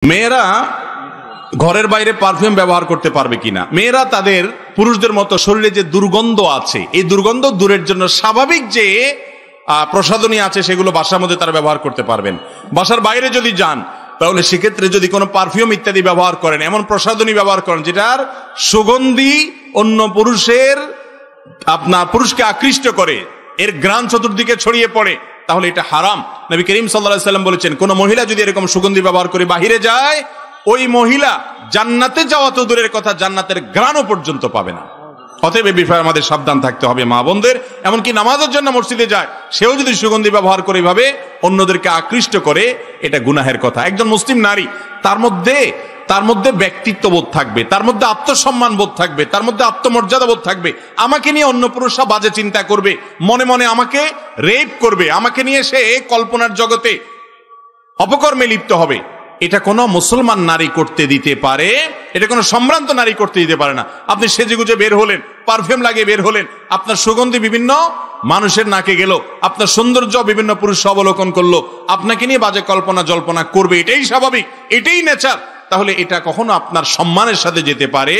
মেয়েরা ঘরের বাইরে পারফিউম ব্যবহার করতে পারবে কিনা? মেয়েরা তাদের পুরুষদের মতো শরীরে যে দুর্গন্ধ আছে, এই দুর্গন্ধ দূরের জন্য স্বাভাবিক যে প্রসাধনী আছে সেগুলো বাসার মধ্যে তারা ব্যবহার করতে পারবেন। বাসার বাইরে যদি যান তাহলে সেক্ষেত্রে যদি কোনো পারফিউম ইত্যাদি ব্যবহার করেন, এমন প্রসাধনী ব্যবহার করেন যেটার সুগন্ধি অন্য পুরুষকে আকৃষ্ট করে, এর ঘ্রাণ চতুর্দিকে ছড়িয়ে পড়ে, তাহলে এটা হারাম। নবী করিম সাল্লাল্লাহু আলাইহি সাল্লাম বলেছেন, কোন মহিলা যদি এরকম সুগন্ধি ব্যবহার করে বাহিরে যায়, ওই মহিলা জান্নাতে যাওয়া তো দূরের কথা, জান্নাতের ঘ্রাণও পর্যন্ত পাবে না। অতএব এই বিষয়ে আমাদের সাবধান থাকতে হবে। মা বোনদের, এমনকি নামাজের জন্য মসজিদে যায়, সেও যদি সুগন্ধি ব্যবহার করে এভাবে অন্যদেরকে আকৃষ্ট করে, এটা গুনাহের কথা। একজন মুসলিম নারী, তার মধ্যে ব্যক্তিত্ব বোধ থাকবে, তার মধ্যে আত্মসম্মান বোধ থাকবে, তার মধ্যে আত্মমর্যাদা বোধ থাকবে। আমাকে নিয়ে অন্য পুরুষরা বাজে চিন্তা করবে, মনে মনে আমাকে রেপ করবে, আমাকে নিয়ে সে কল্পনার জগতে অপকর্মে লিপ্ত হবে, এটা কোনো মুসলমান নারী করতে দিতে পারে? এটা কোনো সম্ভ্রান্ত নারী করতে দিতে পারে না। আপনি সেজেগুজে বের হলেন, পারফিউম লাগিয়ে বের হলেন, আপনার সুগন্ধি বিভিন্ন মানুষের নাকে গেল, আপনার সৌন্দর্য বিভিন্ন পুরুষ অবলোকন করলো, আপনাকে নিয়ে বাজে কল্পনা জল্পনা করবে, এটাই স্বাভাবিক, এটাই নেচার। তাহলে এটা কখনো আপনার সম্মানের সাথে যেতে পারে